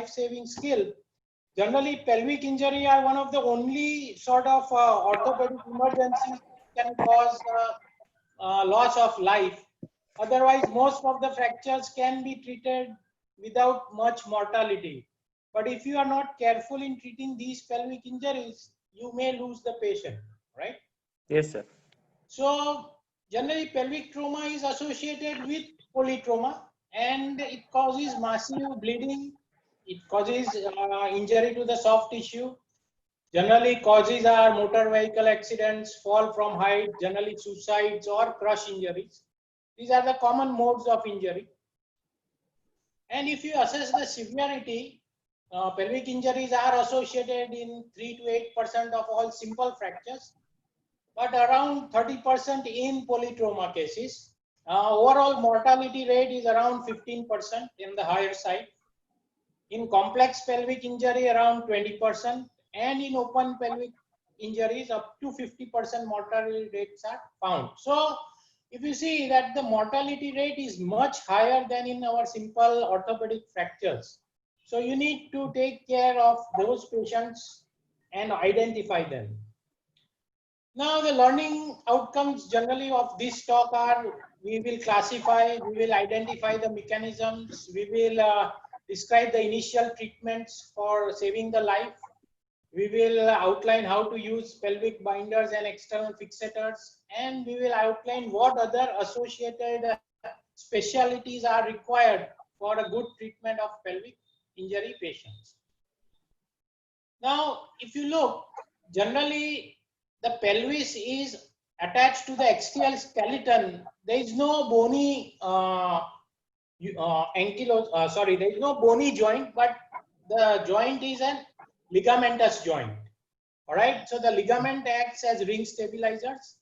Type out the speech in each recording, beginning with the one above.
life-saving skill. Generally, pelvic injury are one of the only sort of orthopedic emergencies that can cause loss of life. Otherwise, most of the fractures can be treated without much mortality. But if you are not careful in treating these pelvic injuries, you may lose the patient, right? Yes, sir. So generally pelvic trauma is associated with polytrauma and it causes massive bleeding. It causes injury to the soft tissue. Generally causes are motor vehicle accidents, fall from height, generally suicides or crush injuries. These are the common modes of injury. And if you assess the severity, pelvic injuries are associated in 3 to 8% of all simple fractures, but around 30% in polytrauma cases. Overall mortality rate is around 15% in the higher side. In complex pelvic injury, around 20%, and in open pelvic injuries, up to 50% mortality rates are found. So, if you see that the mortality rate is much higher than in our simple orthopedic fractures. So, you need to take care of those patients and identify them. Now, the learning outcomes generally of this talk are: we will classify, we will identify the mechanisms, we will describe the initial treatments for saving the life, we will outline how to use pelvic binders and external fixators, and we will outline what other associated specialties are required for a good treatment of pelvic injury patients. Now, if you look, generally the pelvis is attached to the axial skeleton. There is no bony there is no bony joint, but the joint is an ligamentous joint. All right, so the ligament acts as ring stabilizers.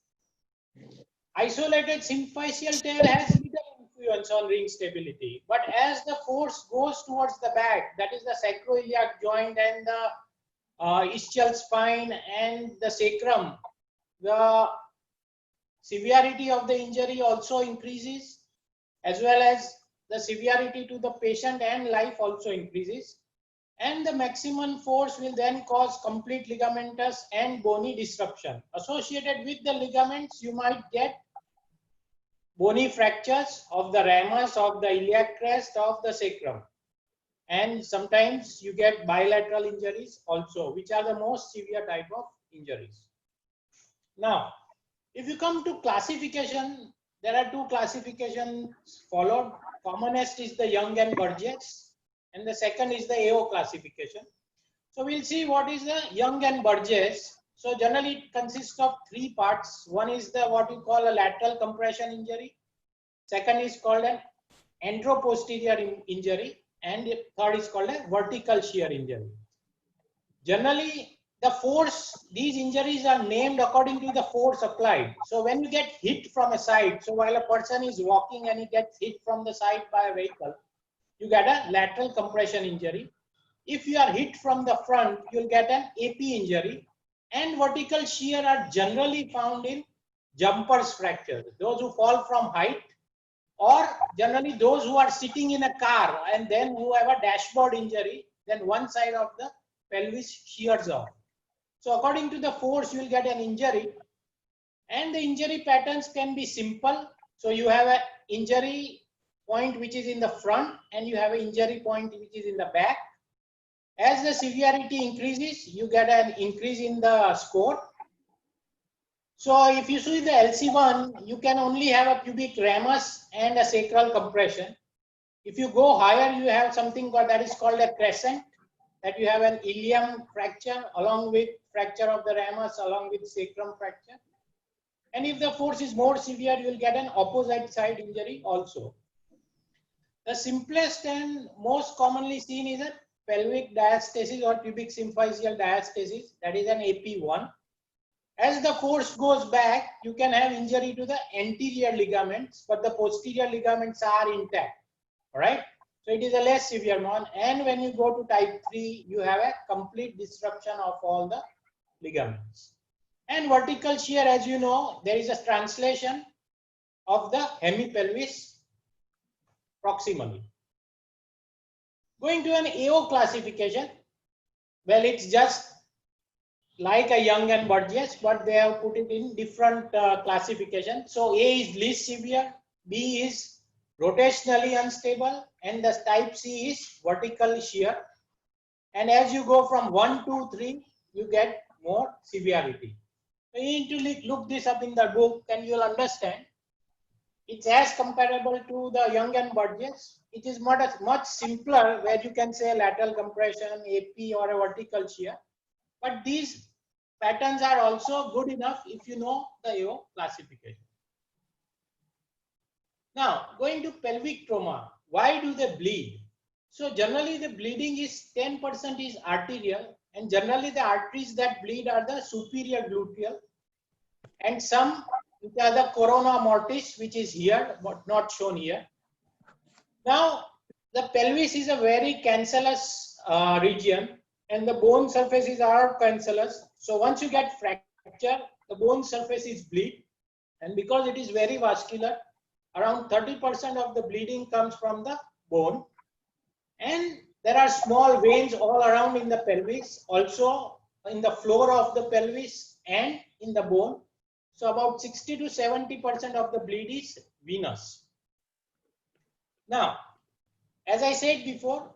Isolated symphyseal tail has little influence on ring stability, but as the force goes towards the back, that is the sacroiliac joint and the ischial spine and the sacrum, the severity of the injury also increases, as well as the severity to the patient and life also increases, and the maximum force will then cause complete ligamentous and bony disruption. Associated with the ligaments, you might get bony fractures of the ramus, of the iliac crest, of the sacrum. And sometimes you get bilateral injuries also, which are the most severe type of injuries. Now, if you come to classification, there are two classifications followed. Commonest is the Young and Burgess, and the second is the AO classification. So we'll see what is the Young and Burgess. So generally it consists of three parts. One is the what you call a lateral compression injury. Second is called an anteroposterior injury, and third is called a vertical shear injury. Generally, the force, these injuries are named according to the force applied. So when you get hit from a side, so while a person is walking and he gets hit from the side by a vehicle, you get a lateral compression injury. If you are hit from the front, you'll get an AP injury. And vertical shear are generally found in jumpers fractures, those who fall from height, or generally those who are sitting in a car and then who have a dashboard injury, then one side of the pelvis shears off. So according to the force, you will get an injury, and the injury patterns can be simple. So you have an injury point which is in the front, and you have an injury point which is in the back. As the severity increases, you get an increase in the score. So if you see the LC1, you can only have a pubic ramus and a sacral compression. If you go higher, you have something that is called a crescent, that you have an ilium fracture along with fracture of the ramus along with sacrum fracture. And if the force is more severe, you will get an opposite side injury also. The simplest and most commonly seen is a pelvic diastasis or pubic symphyseal diastasis, that is an AP1. As the force goes back, you can have injury to the anterior ligaments, but the posterior ligaments are intact. All right. So it is a less severe one. And when you go to type 3, you have a complete disruption of all the ligaments. And vertical shear, as you know, there is a translation of the hemipelvis proximally. Going to an AO classification, well, it's just like a Young and Burgess, but they have put it in different classification. So A is least severe, B is rotationally unstable, and the type C is vertical shear. And as you go from 1 to 3, you get more severity. So you need to look this up in the book and you'll understand. It's as comparable to the Young and Burgess. It is much simpler, where you can say lateral compression, AP, or a vertical shear. But these patterns are also good enough if you know the AO classification. Now, going to pelvic trauma, why do they bleed? So generally the bleeding is 10% is arterial, and generally the arteries that bleed are the superior gluteal, and some which are the corona mortis, which is here but not shown here. Now the pelvis is a very cancellous region, and the bone surfaces are cancellous. So once you get fracture, the bone surface is bleed, and because it is very vascular, around 30% of the bleeding comes from the bone. And there are small veins all around in the pelvis, also in the floor of the pelvis and in the bone. So about 60 to 70% of the bleed is venous. Now, as I said before,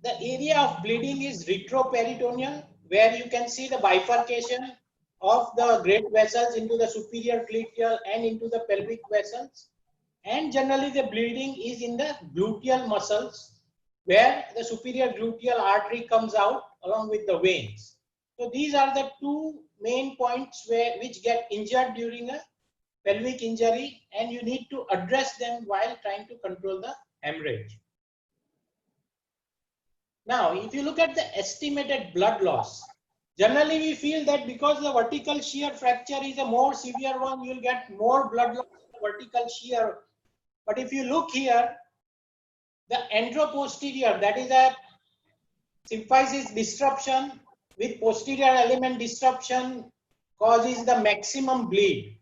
the area of bleeding is retroperitoneal, where you can see the bifurcation of the great vessels into the superior gluteal and into the pelvic vessels. And generally the bleeding is in the gluteal muscles, where the superior gluteal artery comes out along with the veins. So these are the two main points which get injured during a pelvic injury, and you need to address them while trying to control the hemorrhage. Now, if you look at the estimated blood loss, generally we feel that because the vertical shear fracture is a more severe one, you'll get more blood loss in the vertical shear. But if you look here, the anteroposterior, that is a symphysis disruption with posterior element disruption, causes the maximum bleed.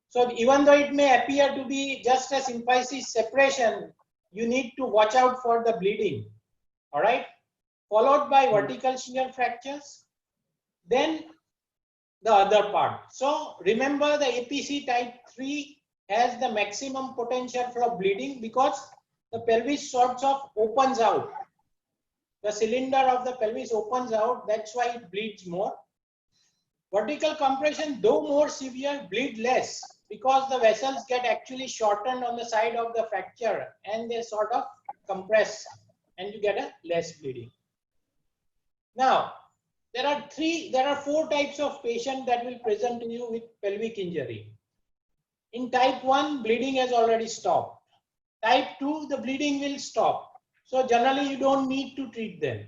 So even though it may appear to be just a symphysis separation, you need to watch out for the bleeding. All right, followed by vertical shear fractures, then the other part. So remember, the APC type 3 has the maximum potential for bleeding because the pelvis sorts of opens out. The cylinder of the pelvis opens out, that's why it bleeds more. Vertical compression, though more severe, bleed less because the vessels get actually shortened on the side of the fracture and they sort of compress and you get a less bleeding. Now, there are four types of patient that will present to you with pelvic injury. In type 1, bleeding has already stopped. Type 2, the bleeding will stop. So generally you don't need to treat them.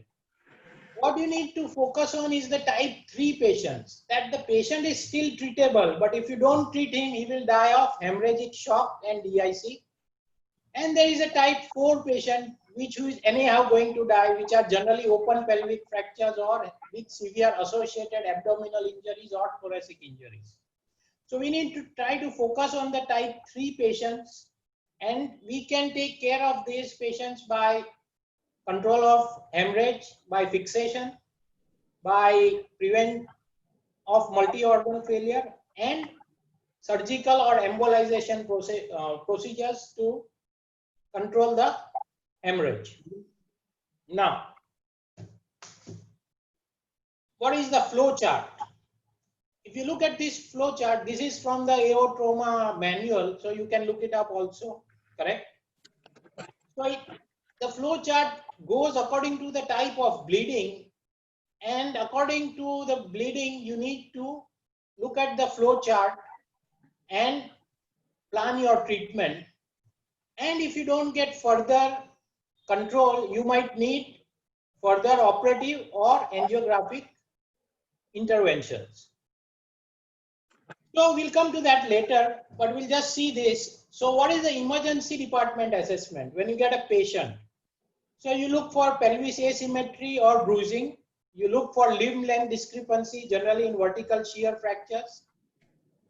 What you need to focus on is the type 3 patients, that the patient is still treatable, but if you don't treat him, he will die of hemorrhagic shock and DIC. And there is a type 4 patient which is anyhow going to die, which are generally open pelvic fractures or with severe associated abdominal injuries or thoracic injuries. So we need to try to focus on the type 3 patients, and we can take care of these patients by control of hemorrhage, by fixation, by prevent of multi-organ failure, and surgical or embolization procedures to control the hemorrhage. Now, what is the flow chart? If you look at this flow chart, this is from the AO trauma manual, so you can look it up also, correct? So the flow chart goes according to the type of bleeding, and according to the bleeding, you need to look at the flow chart and plan your treatment. And if you don't get further control, you might need further operative or angiographic interventions. So we'll come to that later, but we'll just see this. So what is the emergency department assessment when you get a patient? So you look for pelvis asymmetry or bruising. You look for limb length discrepancy, generally in vertical shear fractures.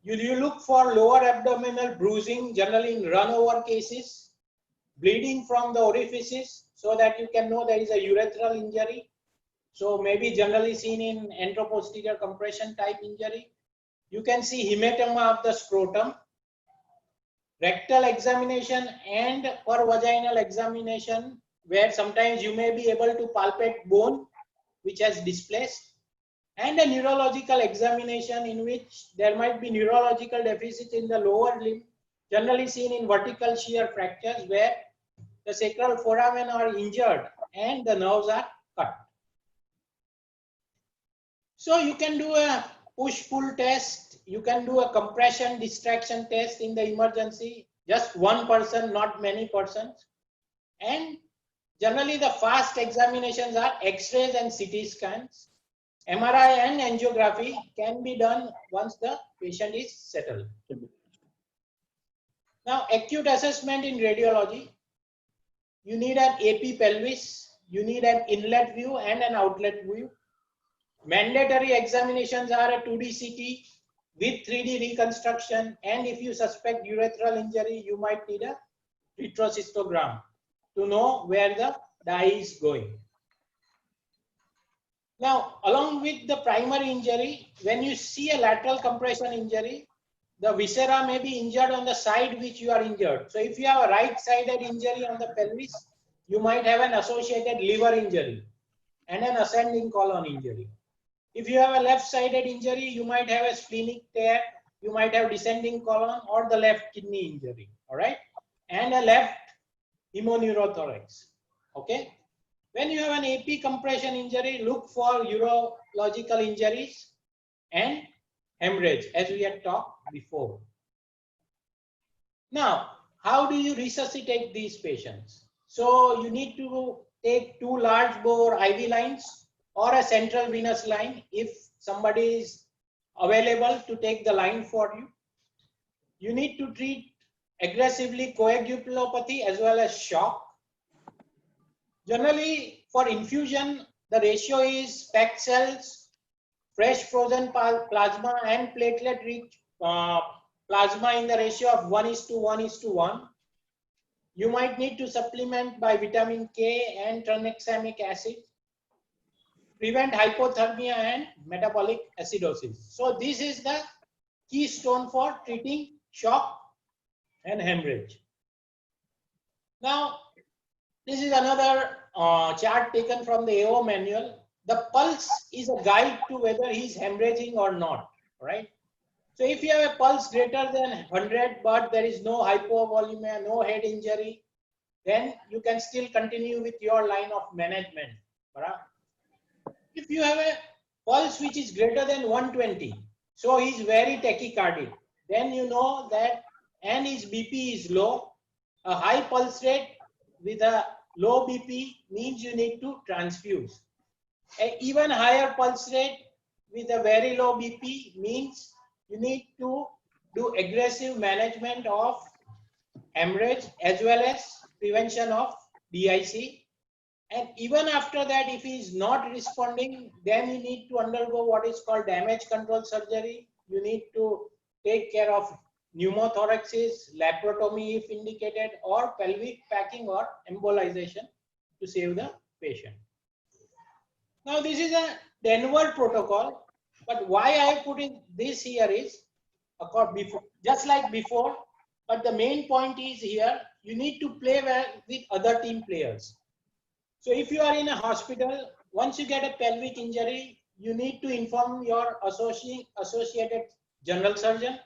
You look for lower abdominal bruising, generally in run over cases. Bleeding from the orifices. so that you can know there is a urethral injury. So maybe generally seen in anteroposterior compression type injury. You can see hematoma of the scrotum. Rectal examination and per vaginal examination, where sometimes you may be able to palpate bone which has displaced, and a neurological examination in which there might be neurological deficit in the lower limb, generally seen in vertical shear fractures where the sacral foramen are injured and the nerves are cut. So you can do a push-pull test, you can do a compression distraction test in the emergency, just one person, not many persons. And generally the fast examinations are X-rays and CT scans. MRI and angiography can be done once the patient is settled. Now, acute assessment in radiology, you need an AP pelvis, you need an inlet view and an outlet view. Mandatory examinations are a 2D CT with 3D reconstruction, and if you suspect urethral injury, you might need a retrocystogram to know where the dye is going. Now, along with the primary injury, when you see a lateral compression injury, the viscera may be injured on the side which you are injured. So if you have a right-sided injury on the pelvis, you might have an associated liver injury and an ascending colon injury. If you have a left-sided injury, you might have a splenic tear, you might have descending colon or the left kidney injury, all right? And a left hemoneurothorax, okay? When you have an AP compression injury, look for urological injuries and hemorrhage, as we had talked before. Now, how do you resuscitate these patients? So you need to take 2 large bore IV lines or a central venous line if somebody is available to take the line for you. You need to treat aggressively coagulopathy as well as shock. Generally, for infusion, the ratio is packed cells, fresh frozen plasma and platelet-rich plasma in the ratio of 1:1:1. You might need to supplement by vitamin K and tranexamic acid. Prevent hypothermia and metabolic acidosis. So this is the keystone for treating shock and hemorrhage. Now, this is another chart taken from the AO manual. The pulse is a guide to whether he is hemorrhaging or not, right? So if you have a pulse greater than 100, but there is no hypovolemia, no head injury, then you can still continue with your line of management. Right? If you have a pulse which is greater than 120, so he is very tachycardic, then you know that, and his BP is low. A high pulse rate with a low BP means you need to transfuse. An even higher pulse rate with a very low BP means you need to do aggressive management of hemorrhage as well as prevention of DIC. And even after that, if he is not responding, then you need to undergo what is called damage control surgery. You need to take care of pneumothoraxis, laparotomy if indicated, or pelvic packing or embolization to save the patient. Now, this is a Denver protocol, but why I put in this here is, just like before, but the main point is here, you need to play well with other team players. So if you are in a hospital, once you get a pelvic injury, you need to inform your associated general surgeon,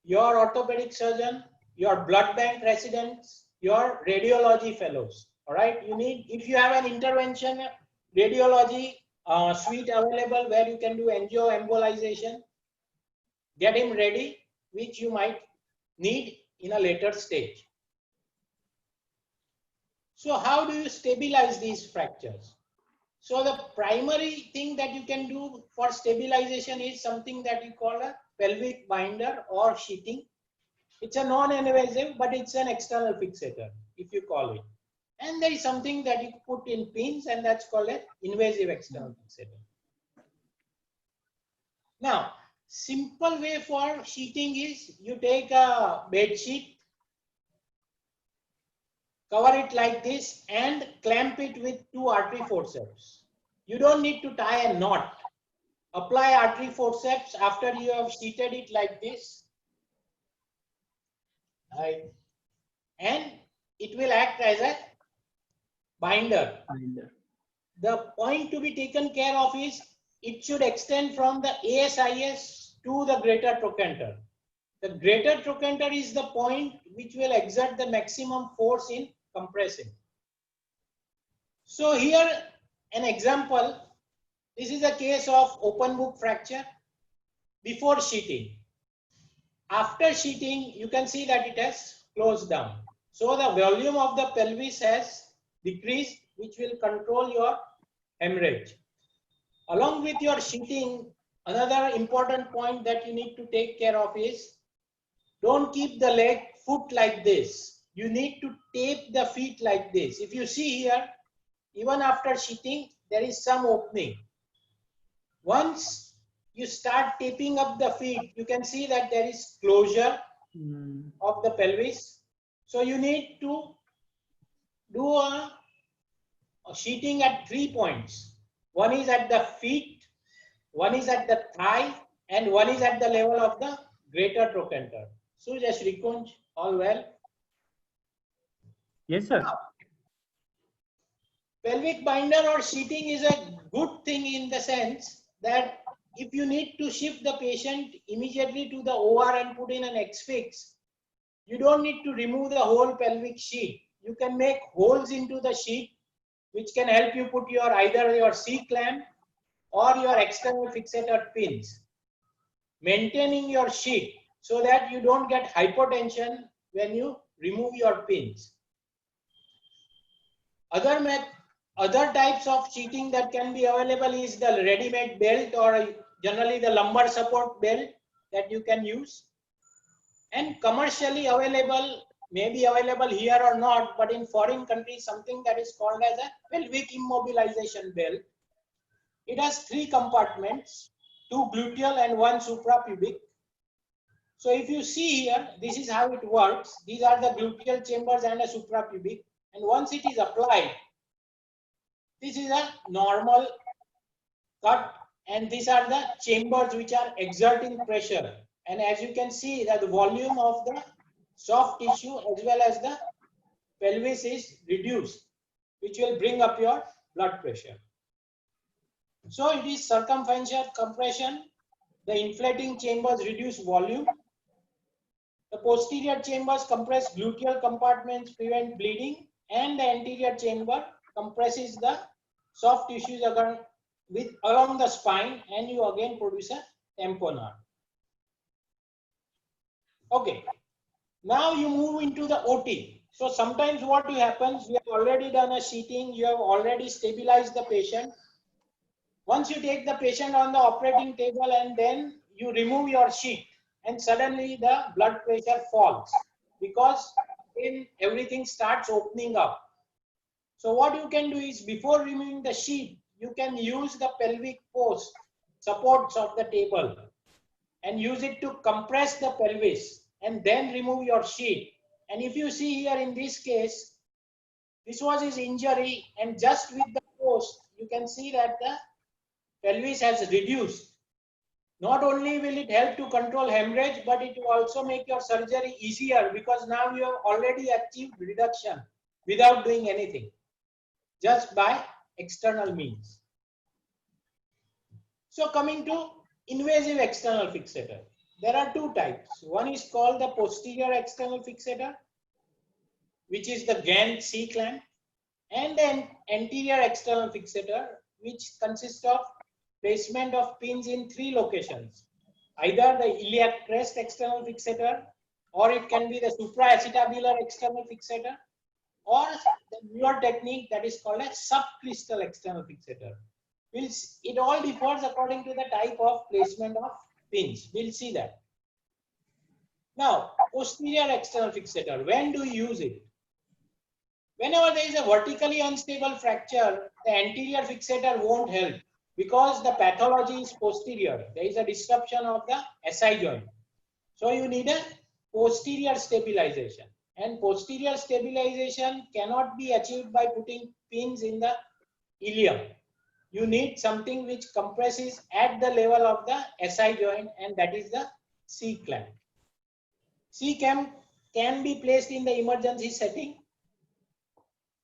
your orthopedic surgeon, your blood bank residents, your radiology fellows. All right. You need, if you have an intervention radiology suite available where you can do angioembolization, get him ready, which you might need in a later stage. So how do you stabilize these fractures? So the primary thing that you can do for stabilization is something that you call a pelvic binder or sheeting. It's a non-invasive, but it's an external fixator, if you call it. And there is something that you put in pins, and that's called an invasive external fixator. Now, simple way for sheeting is you take a bed sheet, cover it like this and clamp it with 2 artery forceps. You don't need to tie a knot. Apply artery forceps after you have sheeted it like this, right? And it will act as a binder. The point to be taken care of is it should extend from the ASIS to the greater trochanter. The greater trochanter is the point which will exert the maximum force in compressing. So here an example, this is a case of open book fracture before sheeting. After sheeting, you can see that it has closed down. So the volume of the pelvis has decreased, which will control your hemorrhage. Along with your sheeting, another important point that you need to take care of is don't keep the foot like this. You need to tape the feet like this. If you see here, even after sheeting, there is some opening. Once you start taping up the feet, you can see that there is closure of the pelvis. So you need to do a sheeting at 3 points. One is at the feet, one is at the thigh, and one is at the level of the greater trochanter. So just Rikunj, all well? Yes, sir. Now, pelvic binder or sheeting is a good thing in the sense that if you need to shift the patient immediately to the OR and put in an X-fix, you don't need to remove the whole pelvic sheet. You can make holes into the sheet which can help you put your either your C-clamp or your external fixator pins, maintaining your sheet so that you don't get hypotension when you remove your pins. Other types of sheeting that can be available is the ready-made belt or generally the lumbar support belt that you can use. And commercially available, may be available here or not, but in foreign countries, something that is called as a pelvic immobilization belt. It has 3 compartments, 2 gluteal and 1 suprapubic. So if you see here, this is how it works. These are the gluteal chambers and a suprapubic. And once it is applied, this is a normal cut, and these are the chambers which are exerting pressure. And as you can see that the volume of the soft tissue as well as the pelvis is reduced, which will bring up your blood pressure. So it is circumferential compression. The inflating chambers reduce volume. The posterior chambers compress gluteal compartments, prevent bleeding, and the anterior chamber compresses the soft tissues along the spine, and you again produce a tamponade. Okay, now you move into the OT. So sometimes what happens, you have already done a sheeting, you have already stabilized the patient. Once you take the patient on the operating table and then you remove your sheet, and suddenly the blood pressure falls because then everything starts opening up. So what you can do is before removing the sheet, you can use the pelvic post supports of the table and use it to compress the pelvis and then remove your sheet. And if you see here in this case, this was his injury, and just with the post, you can see that the pelvis has reduced. Not only will it help to control hemorrhage, but it will also make your surgery easier because now you have already achieved reduction without doing anything, just by external means. So coming to invasive external fixator, there are 2 types. One is called the posterior external fixator, which is the Gant C-clamp, and then anterior external fixator, which consists of placement of pins in 3 locations, either the iliac crest external fixator, or it can be the supraacetabular external fixator, or the newer technique that is called a subcrystal external fixator. It all differs according to the type of placement of pins. We'll see that. Now, posterior external fixator, when do you use it? Whenever there is a vertically unstable fracture, the anterior fixator won't help because the pathology is posterior. There is a disruption of the SI joint. So you need a posterior stabilization. And posterior stabilization cannot be achieved by putting pins in the ilium. You need something which compresses at the level of the SI joint, and that is the C clamp. C clamp can be placed in the emergency setting.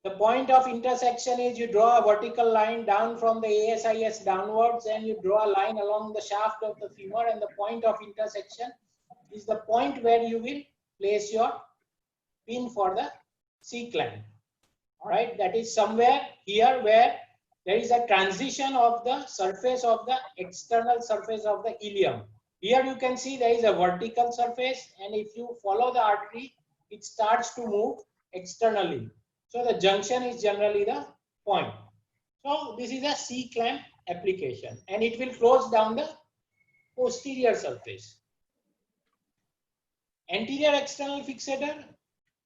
The point of intersection is you draw a vertical line down from the ASIS downwards, and you draw a line along the shaft of the femur, and the point of intersection is the point where you will place your pin for the C clamp. All right, that is somewhere here where there is a transition of the surface of the external surface of the ilium. Here you can see there is a vertical surface, and if you follow the artery, it starts to move externally. So the junction is generally the point. So this is a C clamp application, and it will close down the posterior surface. Anterior external fixator,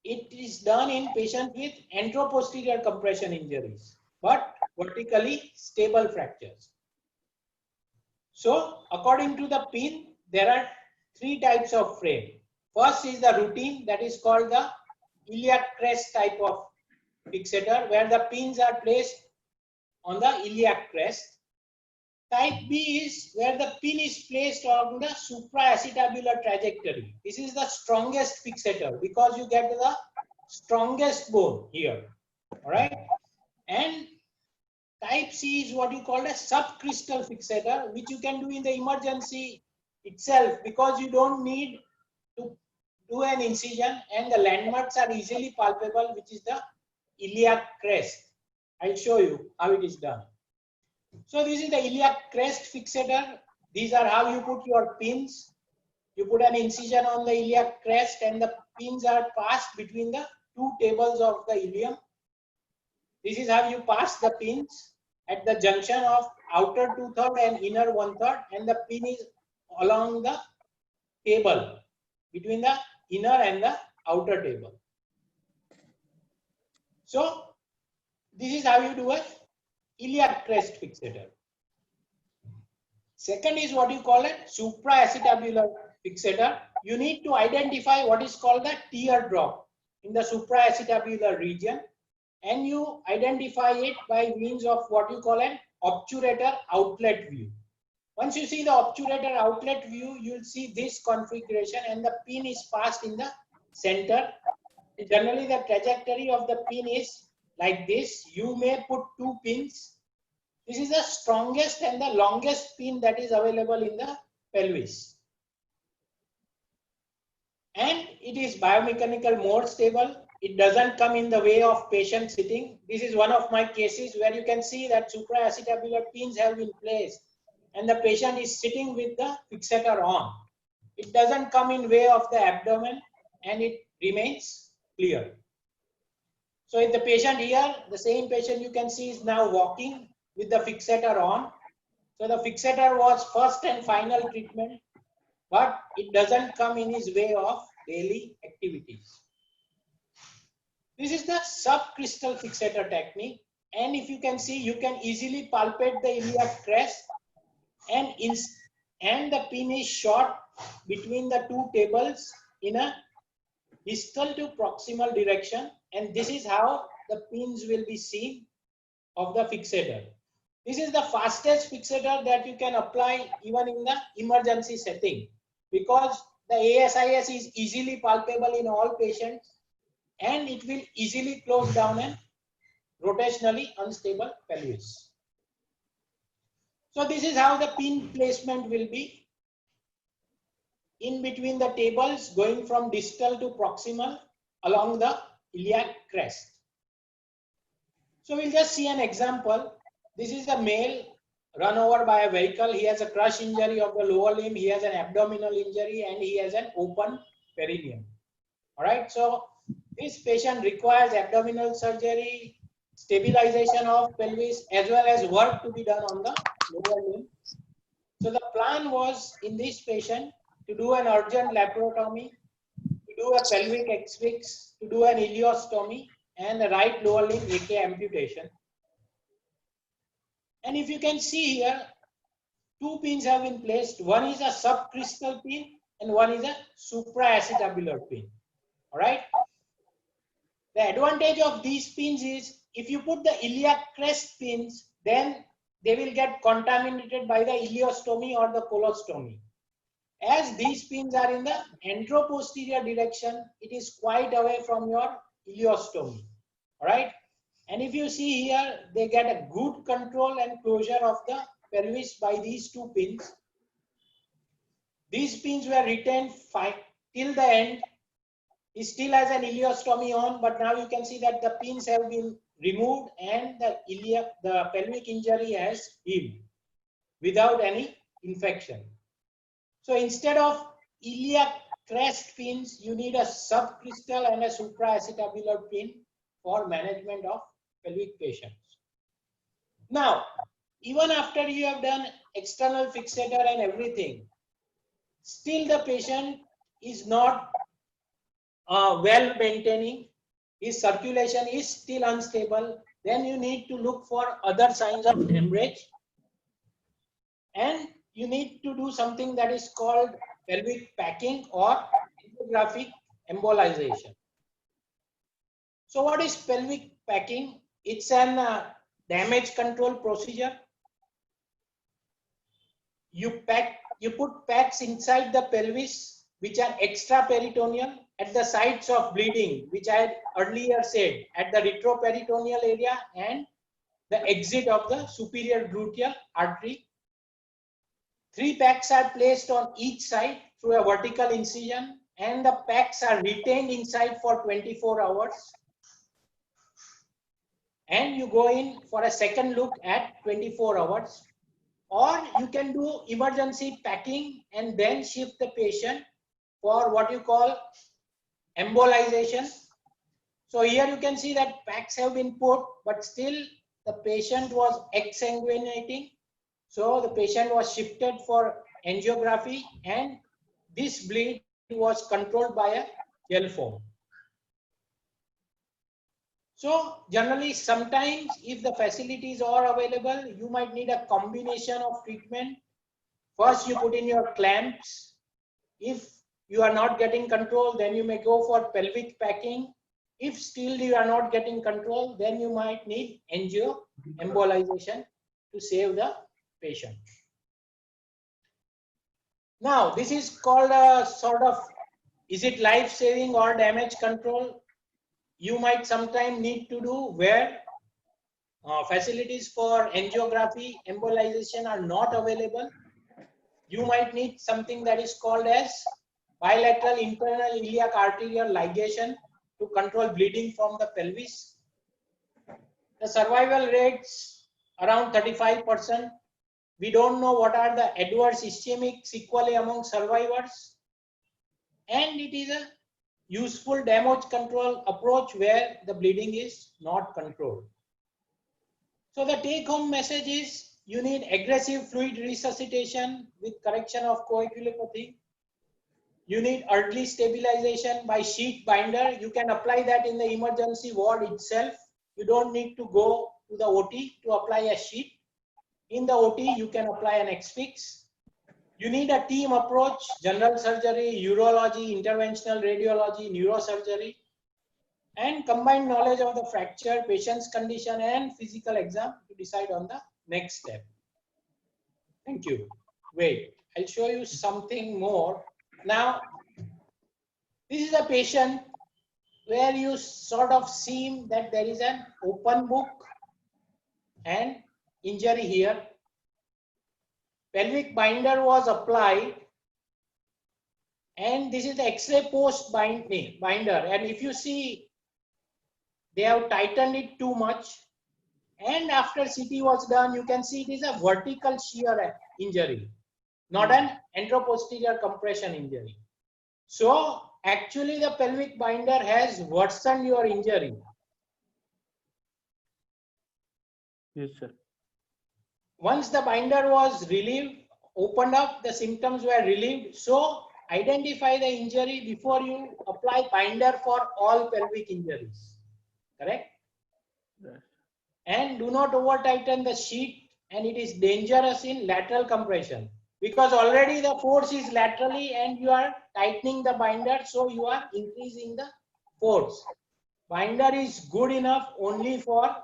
it is done in patients with anteroposterior compression injuries, but vertically stable fractures. So according to the pin, there are three types of frame. First is the routine, that is called the iliac crest type of fixator, where the pins are placed on the iliac crest. Type B is where the pin is placed on the supraacetabular trajectory. This is the strongest fixator because you get the strongest bone here. All right. And type C is what you call a subcrystal fixator, which you can do in the emergency itself because you don't need to do an incision, and the landmarks are easily palpable, which is the iliac crest. I'll show you how it is done. So this is the iliac crest fixator. These are how you put your pins. You put an incision on the iliac crest, and the pins are passed between the two tables of the ilium. This is how you pass the pins at the junction of outer 2/3 and inner 1/3, and the pin is along the table between the inner and the outer table. So this is how you do a iliac crest fixator. Second is what you call a supraacetabular fixator. You need to identify what is called the teardrop in the supraacetabular region, and you identify it by means of what you call an obturator outlet view. Once you see the obturator outlet view, you will see this configuration, and the pin is passed in the center. Generally, the trajectory of the pin is like this. You may put two pins. This is the strongest and the longest pin that is available in the pelvis. And it is biomechanical more stable. It doesn't come in the way of patient sitting. This is one of my cases where you can see that supraacetabular pins have been placed and the patient is sitting with the fixator on. It doesn't come in way of the abdomen and it remains clear. So if the patient here, the same patient you can see is now walking with the fixator on. So the fixator was first and final treatment, but it doesn't come in his way of daily activities. This is the subcrystal fixator technique, and if you can see, you can easily palpate the iliac crest, and the pin is short between the two tables in a distal to proximal direction, and this is how the pins will be seen of the fixator. This is the fastest fixator that you can apply even in the emergency setting, because the ASIS is easily palpable in all patients and it will easily close down an rotationally unstable pelvis. So this is how the pin placement will be in between the tables going from distal to proximal along the iliac crest. So we'll just see an example. This is a male run over by a vehicle. He has a crush injury of the lower limb. He has an abdominal injury and he has an open perineum. All right. So this patient requires abdominal surgery, stabilization of pelvis, as well as work to be done on the lower limb. So the plan was in this patient to do an urgent laparotomy, to do a pelvic excfix, to do an ileostomy, and a right lower limb AK amputation. And if you can see here, two pins have been placed. One is a subcrystal pin and one is a supraacetabular pin. All right. The advantage of these pins is if you put the iliac crest pins, then they will get contaminated by the ileostomy or the colostomy. As these pins are in the anteroposterior direction, it is quite away from your ileostomy. All right. And if you see here, they get a good control and closure of the pelvis by these two pins. These pins were retained till the end. It still has an ileostomy on, but now you can see that the pins have been removed and the pelvic injury has healed without any infection. So instead of iliac crest pins, you need a subcrystal and a supraacetabular pin for management of pelvic patients. Now, even after you have done external fixator and everything, still the patient is not well maintaining, his circulation is still unstable, then you need to look for other signs of hemorrhage and you need to do something that is called pelvic packing or angiographic embolization. So what is pelvic packing? It's an damage control procedure. You put packs inside the pelvis which are extraperitoneal at the sites of bleeding, which I had earlier said, at the retroperitoneal area and the exit of the superior gluteal artery. 3 packs are placed on each side through a vertical incision and the packs are retained inside for 24 hours. And you go in for a second look at 24 hours. Or you can do emergency packing and then shift the patient for what you call embolization. So here you can see that packs have been put, but still the patient was exsanguinating. So the patient was shifted for angiography and this bleed was controlled by a gel foam. So generally sometimes if the facilities are available, you might need a combination of treatment. First you put in your clamps. If you are not getting control, then you may go for pelvic packing. If still you are not getting control, then you might need angio embolization to save the patient. Now this is called a sort of, is it life saving or damage control? You might sometime need to do where facilities for angiography embolization are not available. You might need something that is called as bilateral internal iliac arterial ligation to control bleeding from the pelvis. The survival rates around 35%. We don't know what are the adverse ischemic sequelae among survivors. And it is a useful damage control approach where the bleeding is not controlled. So the take home message is you need aggressive fluid resuscitation with correction of coagulopathy. You need early stabilization by sheet binder. You can apply that in the emergency ward itself. You don't need to go to the OT to apply a sheet. In the OT, you can apply an X-Fix. You need a team approach, general surgery, urology, interventional radiology, neurosurgery, and combined knowledge of the fracture, patient's condition, and physical exam to decide on the next step. Thank you. Wait, I'll show you something more. Now, this is a patient where you sort of see that there is an open book and injury here. Pelvic binder was applied and this is the X-ray post binder, and if you see they have tightened it too much, and after CT was done you can see it is a vertical shear injury, not an anteroposterior compression injury. So actually the pelvic binder has worsened your injury. Yes, sir. Once the binder was relieved, opened up, the symptoms were relieved. So identify the injury before you apply binder for all pelvic injuries. Correct? Yes. And do not over tighten the sheet, and it is dangerous in lateral compression because already the force is laterally and you are tightening the binder, so you are increasing the force. Binder is good enough only for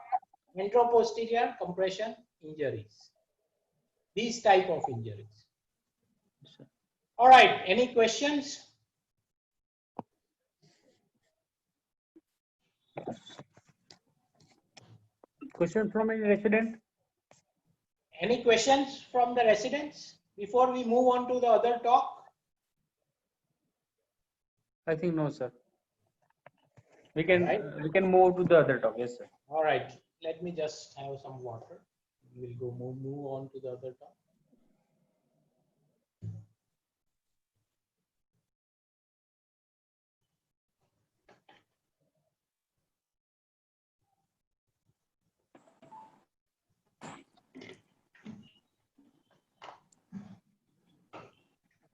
anteroposterior compression injuries. These type of injuries. Yes, sir. All right, any questions? Question from any resident? Any questions from the residents before we move on to the other talk? I think no, sir. We Right. can move to the other talk. Yes, sir. All right, let me just have some water. We'll go move on to the other talk.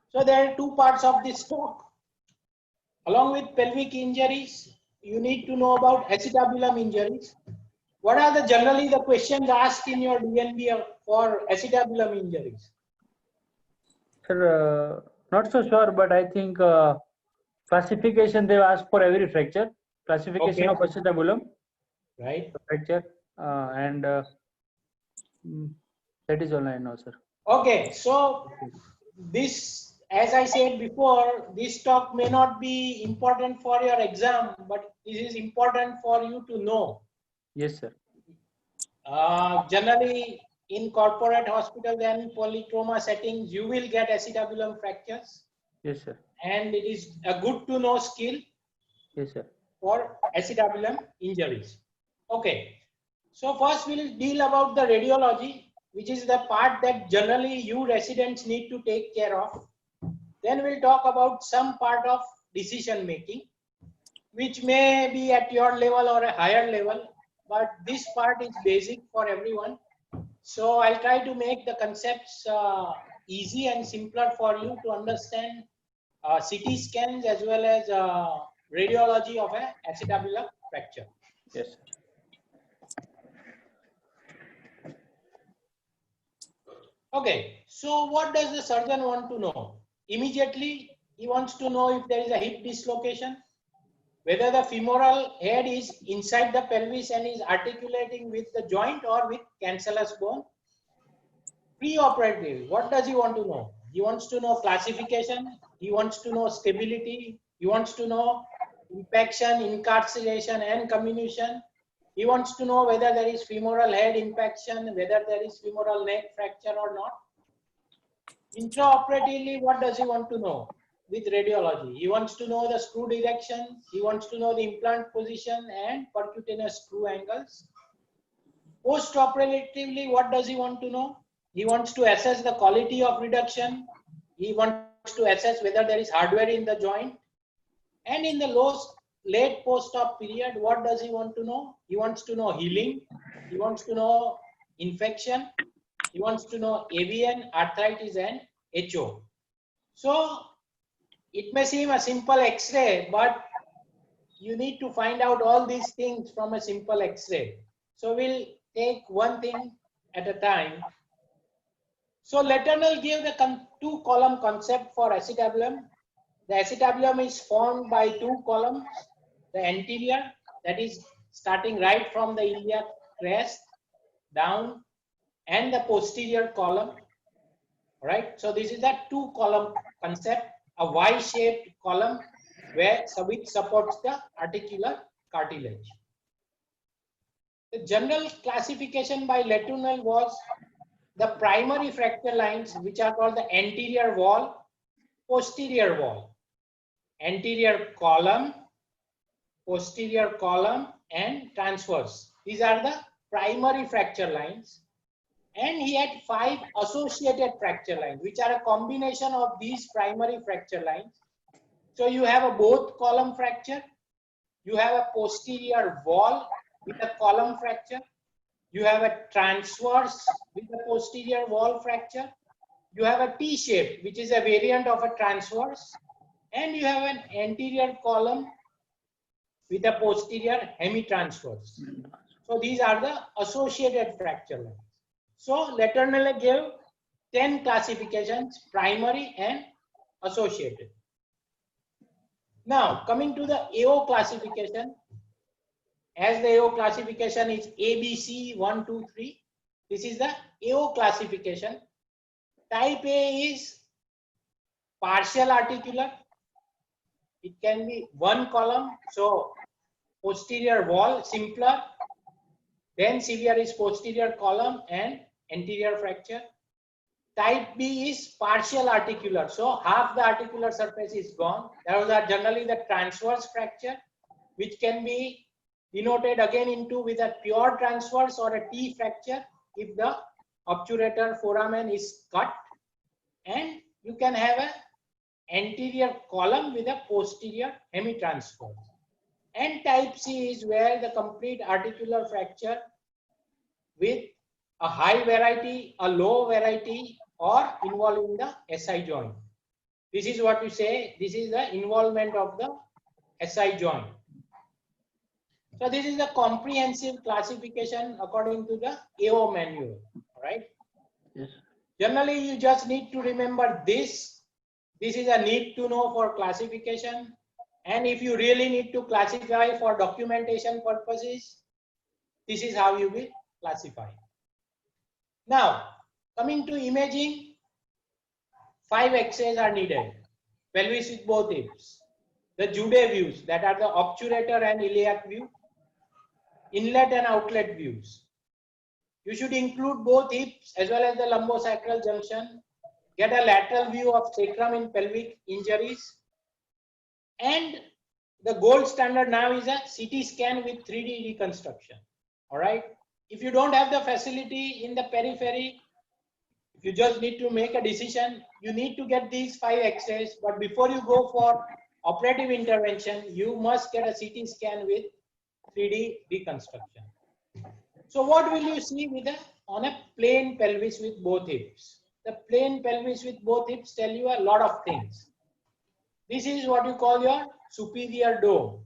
So there are two parts of this talk. Along with pelvic injuries, you need to know about acetabulum injuries. What are the generally the questions asked in your DNB for acetabulum injuries? Sir, not so sure, but I think classification they ask for every fracture. Classification Okay. of acetabulum Right. fracture and that is all I know, sir. Okay, so this, as I said before, this talk may not be important for your exam, but this is important for you to know. Yes, sir. Generally, in corporate hospitals and polytrauma settings, you will get acetabulum fractures, Yes, sir. and it is a good to know skill Yes, sir. for acetabulum injuries. Okay, so first we'll deal about the radiology, which is the part that generally you residents need to take care of. Then we'll talk about some part of decision making, which may be at your level or a higher level, but this part is basic for everyone. So I'll try to make the concepts easy and simpler for you to understand CT scans as well as radiology of a acetabular fracture. Yes, sir. Okay, so what does the surgeon want to know? Immediately, he wants to know if there is a hip dislocation, whether the femoral head is inside the pelvis and is articulating with the joint or with cancellous bone. Preoperative, what does he want to know? He wants to know classification, he wants to know stability, he wants to know impaction, incarceration and comminution. He wants to know whether there is femoral head impaction, whether there is femoral neck fracture or not. Intraoperatively, what does he want to know with radiology? He wants to know the screw direction, he wants to know the implant position and percutaneous screw angles. Post-operatively, what does he want to know? He wants to assess the quality of reduction. He wants to assess whether there is hardware in the joint. And in the late post-op period, what does he want to know? He wants to know healing. He wants to know infection. He wants to know AVN, arthritis, and HO. So it may seem a simple X-ray, but you need to find out all these things from a simple X-ray. So we'll take one thing at a time. So Letournel gave the two-column concept for acetabulum. The acetabulum is formed by two columns. The anterior, that is starting right from the iliac crest down, and the posterior column. Right. So this is a two-column concept, a Y-shaped column which supports the articular cartilage. The general classification by Letournel was the primary fracture lines, which are called the anterior wall, posterior wall, anterior column, posterior column, and transverse. These are the primary fracture lines. And he had 5 associated fracture lines, which are a combination of these primary fracture lines. So you have a both column fracture, you have a posterior wall with a column fracture, you have a transverse with a posterior wall fracture, you have a T-shape, which is a variant of a transverse, and you have an anterior column with a posterior hemitransverse. So these are the associated fracture lines. So Letournel gave 10 classifications, primary and associated. Now coming to the AO classification, as the AO classification is ABC 1, 2, 3. This is the AO classification. Type A is partial articular. It can be one column, so posterior wall, simpler. Then severe is posterior column and anterior fracture. Type B is partial articular, so half the articular surface is gone. Those are generally the transverse fracture, which can be denoted again into with a pure transverse or a T fracture if the obturator foramen is cut, and you can have an anterior column with a posterior hemitransverse. And type C is where the complete articular fracture with a high variety, a low variety, or involving the SI joint. This is what you say, this is the involvement of the SI joint. So this is the comprehensive classification according to the AO manual, right? Yes. Generally, you just need to remember this. This is a need to know for classification. And if you really need to classify for documentation purposes, this is how you will classify. Now, coming to imaging, 5 X-rays are needed. Pelvis with both hips. The Jude views, that are the obturator and iliac view. Inlet and outlet views. You should include both hips as well as the lumbosacral junction. Get a lateral view of sacrum in pelvic injuries. And the gold standard now is a CT scan with 3D reconstruction. All right. If you don't have the facility in the periphery, if you just need to make a decision, you need to get these 5 X-rays. But before you go for operative intervention, you must get a CT scan with 3D reconstruction. So what will you see with on a plain pelvis with both hips? The plain pelvis with both hips tell you a lot of things. This is what you call your superior dome.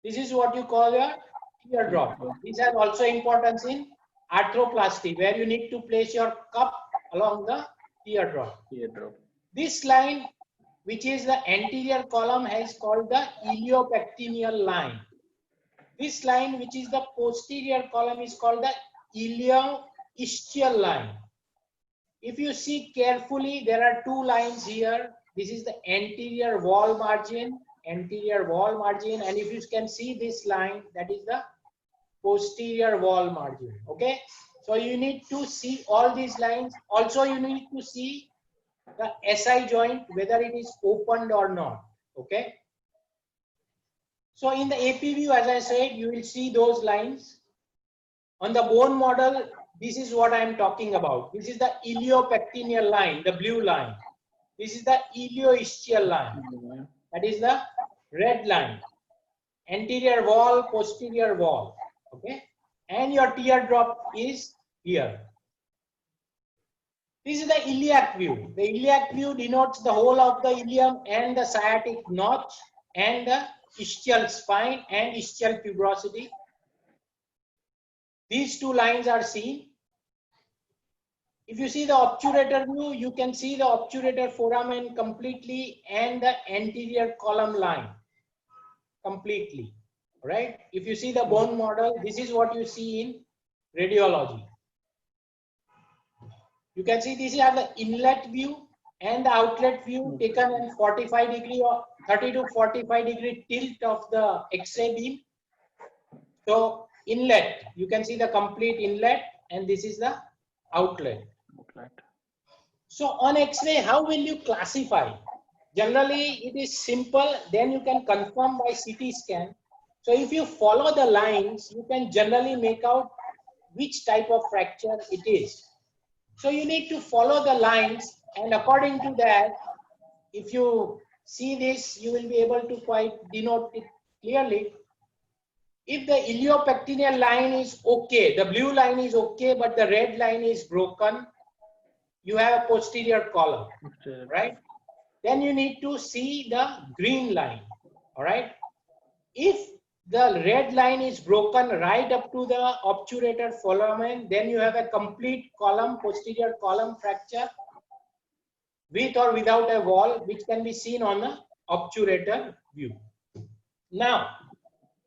This is what you call your teardrop. This has also importance in arthroplasty, where you need to place your cup along the teardrop. This line, which is the anterior column, is called the iliopectineal line. This line, which is the posterior column, is called the ilioischial line. If you see carefully, there are 2 lines here. This is the anterior wall margin, and if you can see this line, that is the posterior wall margin. Okay, so you need to see all these lines. Also, you need to see the SI joint, whether it is opened or not. Okay. So in the AP view, as I said, you will see those lines. On the bone model, this is what I am talking about. This is the iliopectineal line, the blue line. This is the ilioischial line. That is the red line. Anterior wall, posterior wall. Okay. And your teardrop is here. This is the iliac view. The iliac view denotes the whole of the ilium and the sciatic notch and the ischial spine and ischial tuberosity. These 2 lines are seen. If you see the obturator view, you can see the obturator foramen completely and the anterior column line completely. Right? If you see the bone model, this is what you see in radiology. You can see these are the inlet view and the outlet view taken in 45 degree or 30 to 45 degree tilt of the X-ray beam. So inlet, you can see the complete inlet, and this is the outlet. So on X-ray, how will you classify? Generally, it is simple. Then you can confirm by CT scan. So if you follow the lines, you can generally make out which type of fracture it is. So you need to follow the lines, and according to that, if you see this, you will be able to quite denote it clearly. If the iliopectineal line is okay, the blue line is okay, but the red line is broken, you have a posterior column, right? Then you need to see the green line, all right? If the red line is broken right up to the obturator foramen, then you have a complete column, posterior column fracture with or without a wall, which can be seen on the obturator view. Now,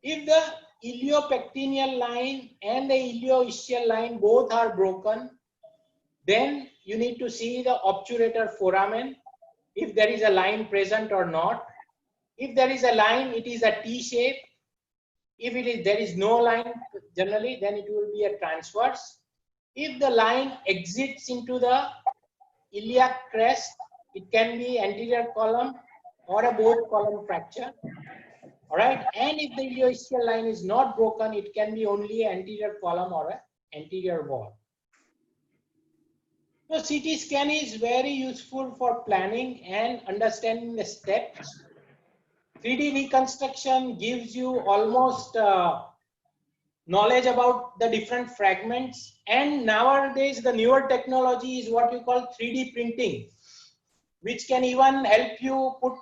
if the iliopectineal line and the ilioischial line both are broken, then you need to see the obturator foramen, if there is a line present or not. If there is a line, it is a T shape. If there is no line generally, then it will be a transverse. If the line exits into the iliac crest, it can be anterior column or a both column fracture. All right. And if the ilioischial line is not broken, it can be only anterior column or an anterior wall. So CT scan is very useful for planning and understanding the steps. 3D reconstruction gives you almost knowledge about the different fragments, and nowadays the newer technology is what you call 3D printing, which can even help you put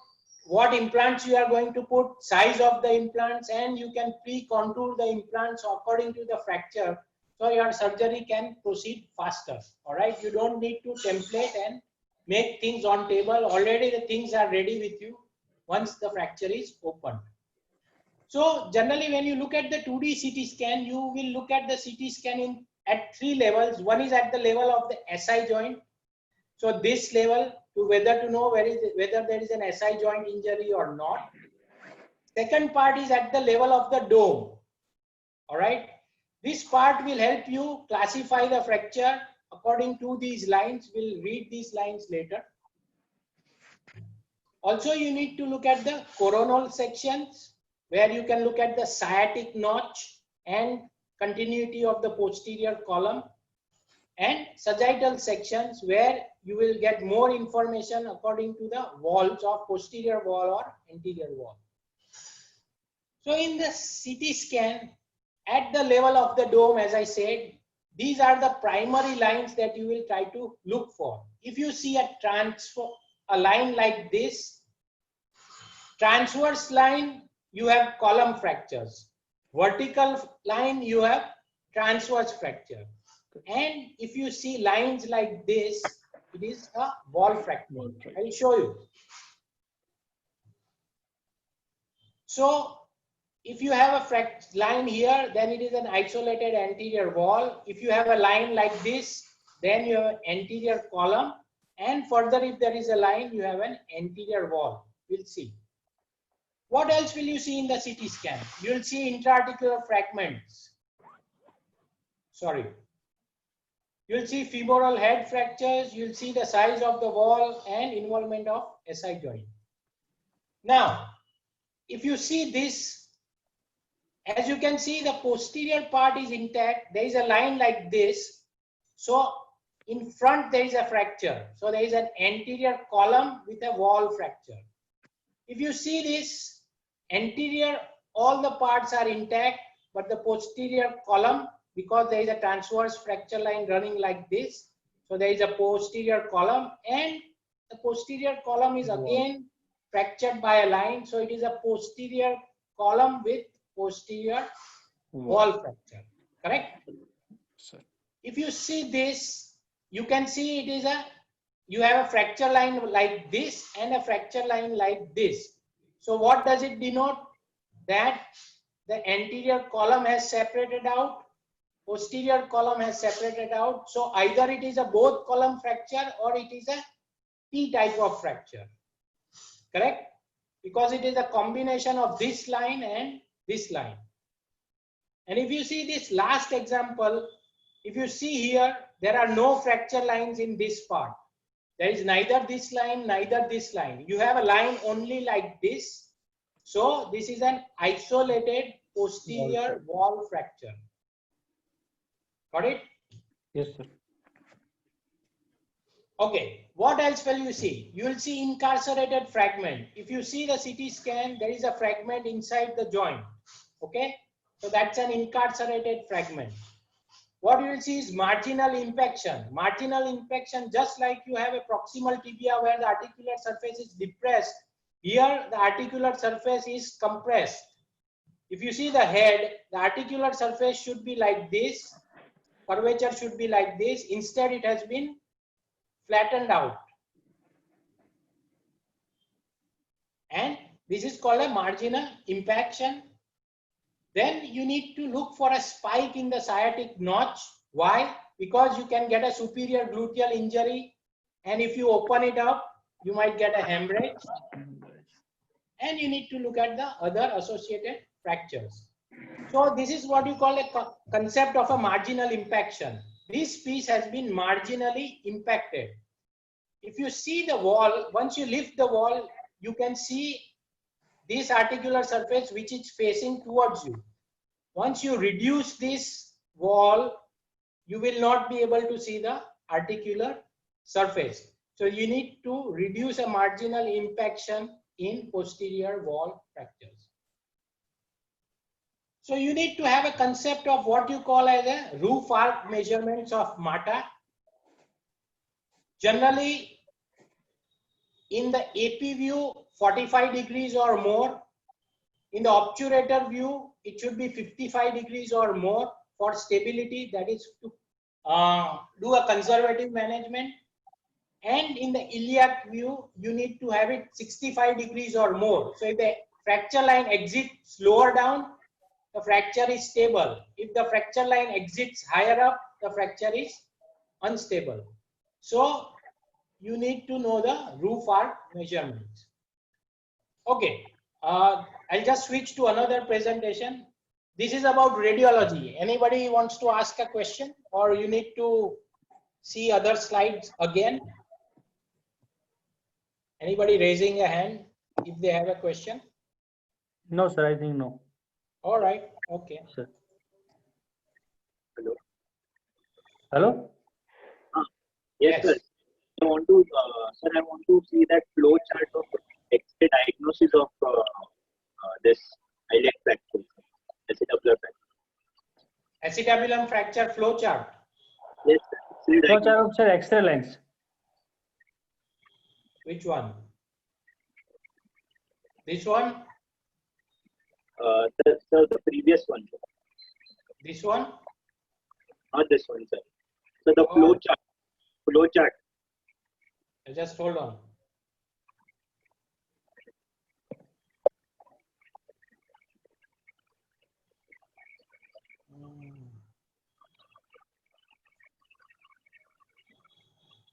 what implants you are going to put, size of the implants, and you can pre-contour the implants according to the fracture, so your surgery can proceed faster. All right, you don't need to template and make things on table. Already the things are ready with you once the fracture is opened. So generally when you look at the 2D CT scan, you will look at the CT scan at 3 levels. One is at the level of the SI joint. So this level, to whether to know whether there is an SI joint injury or not. Second part is at the level of the dome. All right. This part will help you classify the fracture according to these lines. We'll read these lines later. Also, you need to look at the coronal sections, where you can look at the sciatic notch and continuity of the posterior column, and sagittal sections, where you will get more information according to the walls of posterior wall or anterior wall. So in the CT scan, at the level of the dome, as I said, these are the primary lines that you will try to look for. If you see a line like this, transverse line, you have column fractures. Vertical line, you have transverse fracture. And if you see lines like this, it is a wall fracture. I will show you. So if you have a line here, then it is an isolated anterior wall. If you have a line like this, then you have an anterior column. And further, if there is a line, you have an anterior wall. We'll see. What else will you see in the CT scan? You will see intra-articular fragments. Sorry. You'll see femoral head fractures. You'll see the size of the wall and involvement of SI joint. Now, if you see this, as you can see, the posterior part is intact. There is a line like this. So in front, there is a fracture. So there is an anterior column with a wall fracture. If you see this, anterior, all the parts are intact, but the posterior column, because there is a transverse fracture line running like this, so there is a posterior column, and the posterior column is again fractured by a line. So it is a posterior column with posterior wall fracture. Correct? Sir. If you see this, you can see it is you have a fracture line like this and a fracture line like this. So what does it denote? That the anterior column has separated out, posterior column has separated out. So either it is a both column fracture or it is a T type of fracture. Correct? Because it is a combination of this line and this line. And if you see this last example, if you see here, there are no fracture lines in this part. There is neither this line, neither this line. You have a line only like this. So this is an isolated posterior wall fracture. Got it? Yes, sir. Okay, what else will you see? You will see incarcerated fragment. If you see the CT scan, there is a fragment inside the joint. Okay, so that's an incarcerated fragment. What you will see is marginal impaction. Marginal impaction, just like you have a proximal tibia where the articular surface is depressed, here the articular surface is compressed. If you see the head, the articular surface should be like this, curvature should be like this. Instead, it has been flattened out. And this is called a marginal impaction. then you need to look for a spike in the sciatic notch. Why? Because you can get a superior gluteal injury, and if you open it up, you might get a hemorrhage. And you need to look at the other associated fractures. So this is what you call a concept of a marginal impaction. This piece has been marginally impacted. If you see the wall, once you lift the wall, you can see this articular surface which is facing towards you. Once you reduce this wall, you will not be able to see the articular surface. So you need to reduce a marginal impaction in posterior wall fractures. So you need to have a concept of what you call as a roof arc measurements of MATA. Generally, in the AP view, 45 degrees or more. In the obturator view, it should be 55 degrees or more for stability, that is to do a conservative management. And in the iliac view, you need to have it 65 degrees or more. So if the fracture line exits lower down, the fracture is stable. If the fracture line exits higher up, the fracture is unstable. So you need to know the roof arc measurements. Okay, I'll just switch to another presentation. This is about radiology. Anybody wants to ask a question, or you need to see other slides again? Anybody raising a hand if they have a question? No, sir, I think no. All right, okay. Sir. Hello. Hello? Yes, sir. I want to see that flow chart of X-ray diagnosis of this iliac fracture, acetabular fracture. Acetabulum fracture flow chart. Yes, sir. Flow chart of, sir, X-ray lens. Which one? This one? The previous one, sir. This one? Not this one, sir. So the flow chart. Just hold on.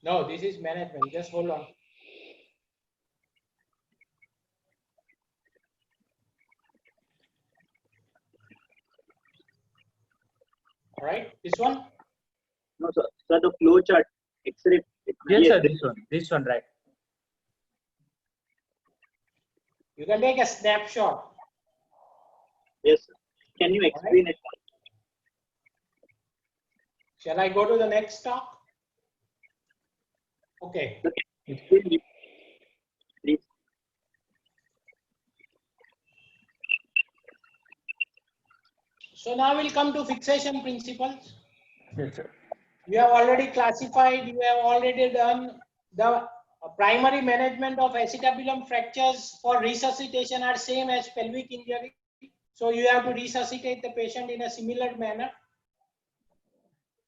No, this is management. Just hold on. All right, this one? No, sir. So the flow chart, X-ray. Yes, sir, this one, right. You can take a snapshot. Yes, sir. Can you explain it? Shall I go to the next talk? Okay. Okay. Explain it, please. So now we'll come to fixation principles. Yes, sir. You have already classified, you have already done the primary management of acetabulum fractures for resuscitation are same as pelvic injury. So you have to resuscitate the patient in a similar manner.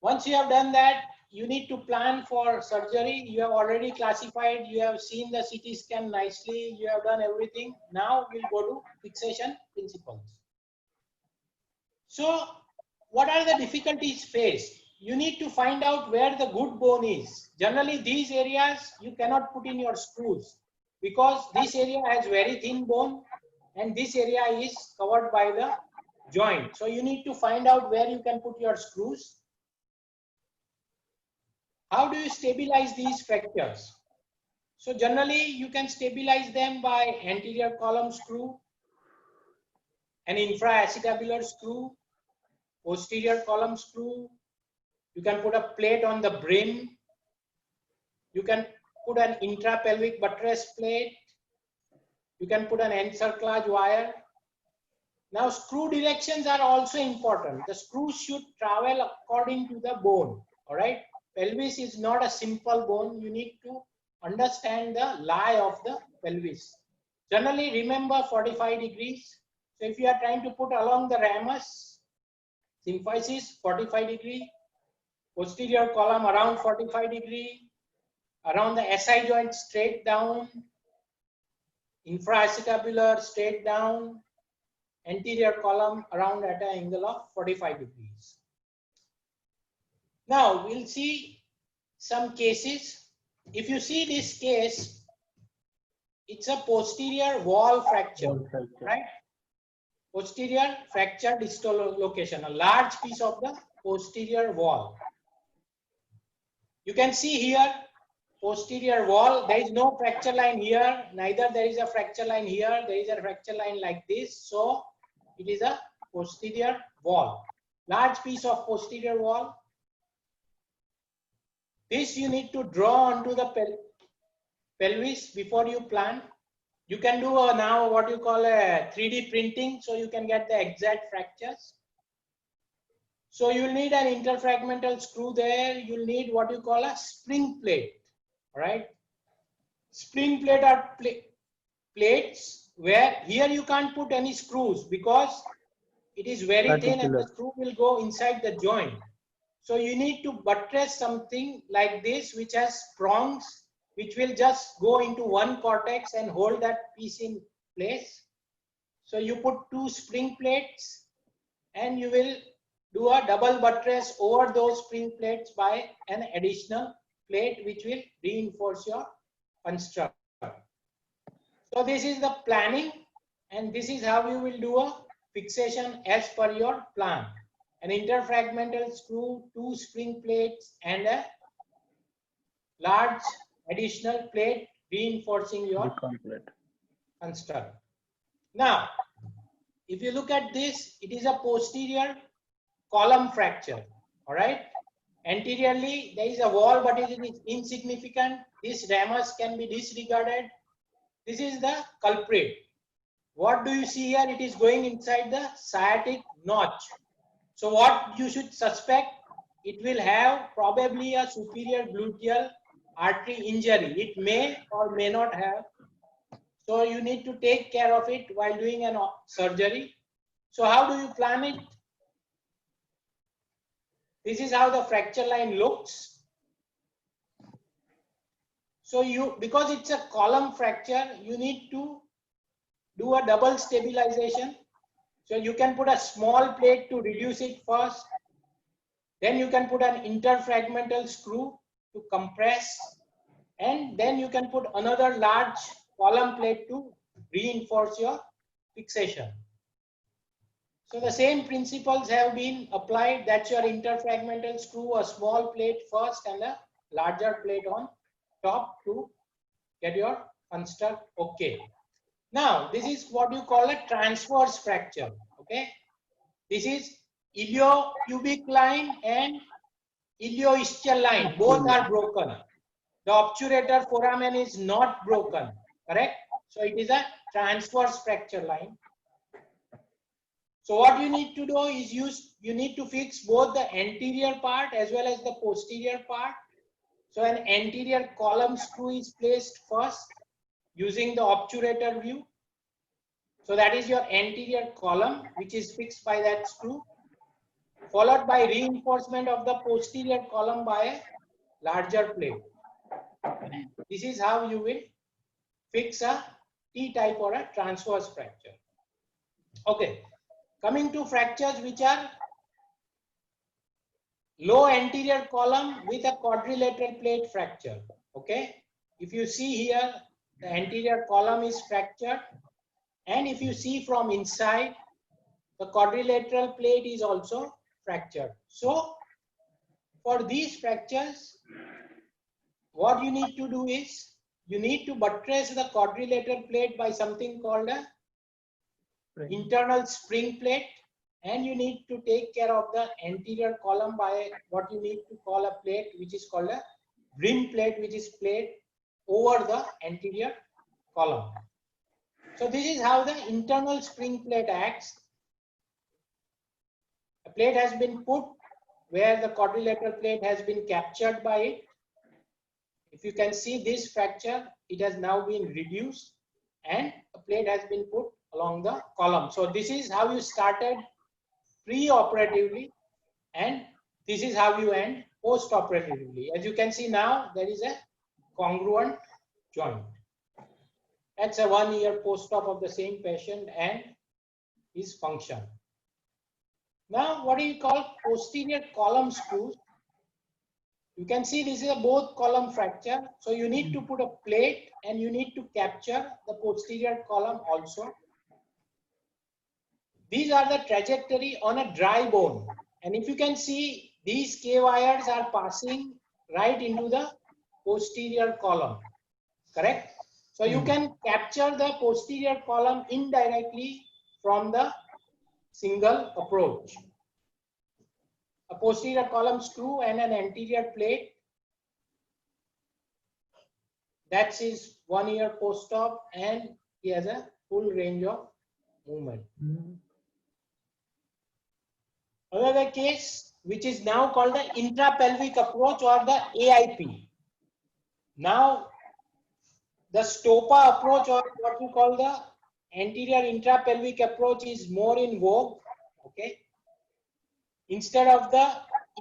Once you have done that, you need to plan for surgery. You have already classified, you have seen the CT scan nicely, you have done everything. Now we'll go to fixation principles. So what are the difficulties faced? You need to find out where the good bone is. Generally, these areas you cannot put in your screws because this area has very thin bone and this area is covered by the joint. So you need to find out where you can put your screws. How do you stabilize these fractures? So generally, you can stabilize them by anterior column screw, an infraacetabular screw, posterior column screw. You can put a plate on the brim. You can put an intrapelvic buttress plate. You can put an encerclage wire. Now, screw directions are also important. The screws should travel according to the bone. All right. Pelvis is not a simple bone. You need to understand the lie of the pelvis. Generally, remember 45 degrees. So if you are trying to put along the ramus, symphysis 45 degree, posterior column around 45 degree, around the SI joint straight down, infraacetabular straight down, anterior column around at an angle of 45 degrees. Now we'll see some cases. If you see this case, it's a posterior wall fracture, Wall fracture. right? Posterior fracture dislocation, a large piece of the posterior wall. You can see here, posterior wall, there is no fracture line here, neither there is a fracture line here, there is a fracture line like this. So it is a posterior wall, large piece of posterior wall. This you need to draw onto the pelvis before you plan. You can do now what you call a 3D printing, so you can get the exact fractures. So you'll need an interfragmental screw there. You'll need what you call a spring plate. All right. Spring plate are plates where here you can't put any screws because it is very thin and the screw will go inside the joint. So you need to buttress something like this which has prongs which will just go into one cortex and hold that piece in place. So you put 2 spring plates and you will do a double buttress over those spring plates by an additional plate which will reinforce your construct. So this is the planning and this is how you will do a fixation as per your plan. An interfragmental screw, 2 spring plates and a large additional plate reinforcing your construct. Now, if you look at this, it is a posterior column fracture. All right. Anteriorly, there is a wall, but it is insignificant. This ramus can be disregarded. This is the culprit. What do you see here? It is going inside the sciatic notch. So what you should suspect, it will have probably a superior gluteal artery injury. It may or may not have. So you need to take care of it while doing an surgery. So how do you plan it? This is how the fracture line looks. So because it's a column fracture, you need to do a double stabilization. So you can put a small plate to reduce it first. Then you can put an interfragmental screw to compress. And then you can put another large column plate to reinforce your fixation. So the same principles have been applied. That's your interfragmental screw, a small plate first and a larger plate on top to get your construct okay. Now, this is what you call a transverse fracture. Okay, this is iliopubic line and ilioischial line. Both are broken. The obturator foramen is not broken. Correct. So it is a transverse fracture line. So what you need to do is you need to fix both the anterior part as well as the posterior part. So an anterior column screw is placed first using the obturator view. So that is your anterior column which is fixed by that screw, followed by reinforcement of the posterior column by a larger plate. This is how you will fix a T-type or a transverse fracture. Okay, coming to fractures which are low anterior column with a quadrilateral plate fracture. Okay, if you see here, the anterior column is fractured, and if you see from inside, the quadrilateral plate is also fractured. So for these fractures, what you need to do is you need to buttress the quadrilateral plate by something called a internal spring plate, and you need to take care of the anterior column by what you need to call a plate which is called a brim plate, which is placed over the anterior column. So this is how the internal spring plate acts. A plate has been put where the quadrilateral plate has been captured by it. If you can see this fracture, it has now been reduced and a plate has been put along the column. So this is how you started pre-operatively, and this is how you end post-operatively. As you can see now, there is a congruent joint. That's a 1 year post-op of the same patient, and is function. Now, what do you call posterior column screws? You can see this is a both column fracture. So you need to put a plate and you need to capture the posterior column also. These are the trajectory on a dry bone. And if you can see, these K wires are passing right into the posterior column, correct? So you can capture the posterior column indirectly from the single approach. A posterior column screw and an anterior plate. That's his 1 year post-op and he has a full range of movement. Another case which is now called the intrapelvic approach or the AIP. Now the STOPA approach or what we call the anterior intrapelvic approach is more in vogue. Okay. Instead of the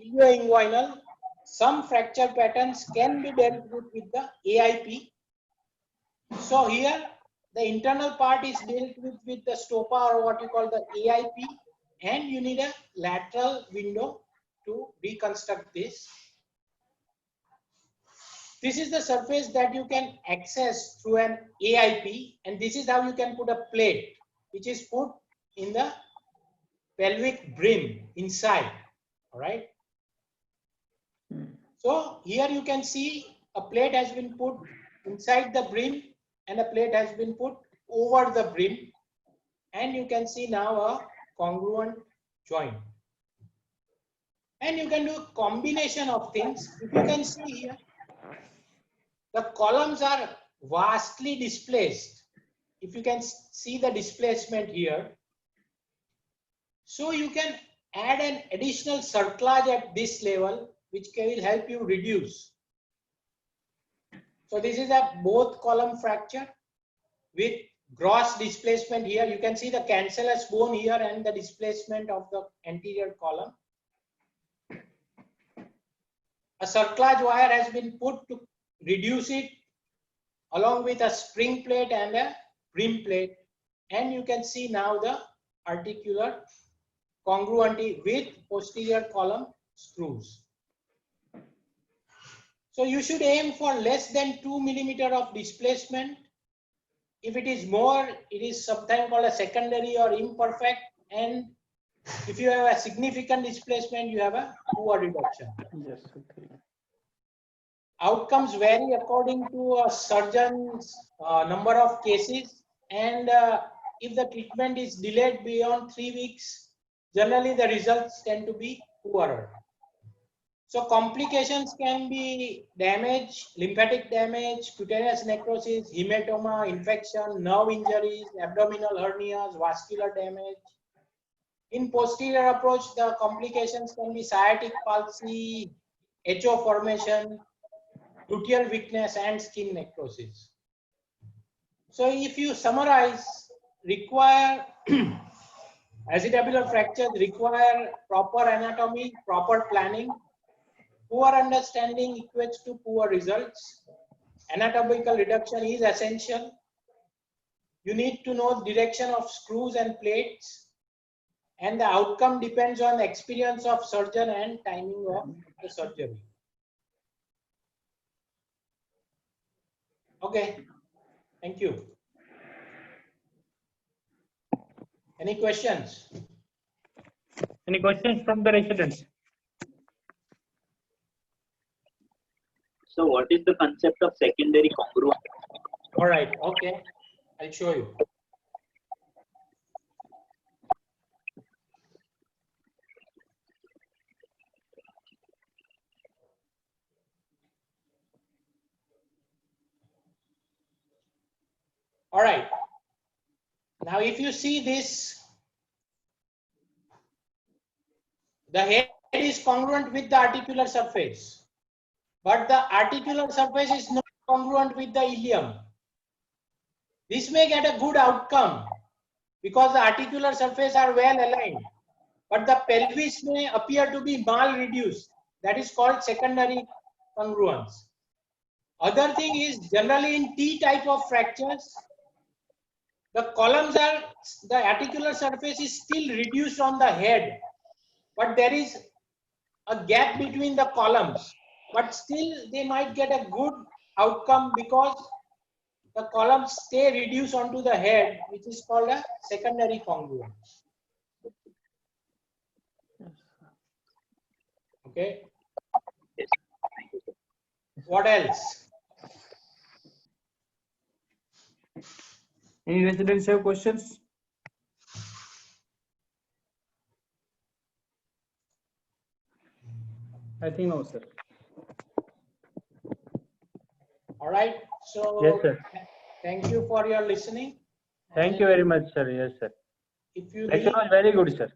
ilioinguinal, some fracture patterns can be dealt with the AIP. So here the internal part is dealt with the STOPA or what you call the AIP, and you need a lateral window to reconstruct this. This is the surface that you can access through an AIP, and this is how you can put a plate which is put in the pelvic brim inside. All right. So here you can see a plate has been put inside the brim and a plate has been put over the brim, and you can see now a congruent joint. And you can do a combination of things. If you can see here, the columns are vastly displaced. If you can see the displacement here, so you can add an additional cerclage at this level, which will help you reduce. So this is a both column fracture with gross displacement here. You can see the cancellous bone here and the displacement of the anterior column. A cerclage wire has been put to reduce it along with a spring plate and a brim plate, and you can see now the articular congruity with posterior column screws. So you should aim for less than 2 millimeter of displacement. If it is more, it is sometimes called a secondary or imperfect, and if you have a significant displacement, you have a poor reduction. Yes, okay. Outcomes vary according to a surgeon's number of cases, and if the treatment is delayed beyond 3 weeks, generally the results tend to be poorer. So complications can be damage, lymphatic damage, cutaneous necrosis, hematoma, infection, nerve injuries, abdominal hernias, vascular damage. In posterior approach, the complications can be sciatic palsy, HO formation, gluteal weakness, and skin necrosis. So if you summarize, require acetabular fractures require proper anatomy, proper planning. Poor understanding equates to poor results. Anatomical reduction is essential. You need to know the direction of screws and plates, and the outcome depends on the experience of surgeon and timing of the surgery. Okay, thank you. Any questions? Any questions from the residents? So what is the concept of secondary congruence? All right, okay, I'll show you. All right, now if you see this, the head is congruent with the articular surface, but the articular surface is not congruent with the ilium. This may get a good outcome because the articular surface are well aligned, but the pelvis may appear to be mal-reduced. That is called secondary congruence. Other thing is, generally in T type of fractures, the columns are, the articular surface is still reduced on the head, but there is a gap between the columns, but still they might get a good outcome because the columns stay reduced onto the head, which is called a secondary congruence. Okay. Yes. Thank you, sir. What else? Any residents have questions? I think no, sir. All right. So Yes, sir. thank you for your listening. Thank you very much, sir. Yes, sir. If you Lecture need was very good, sir.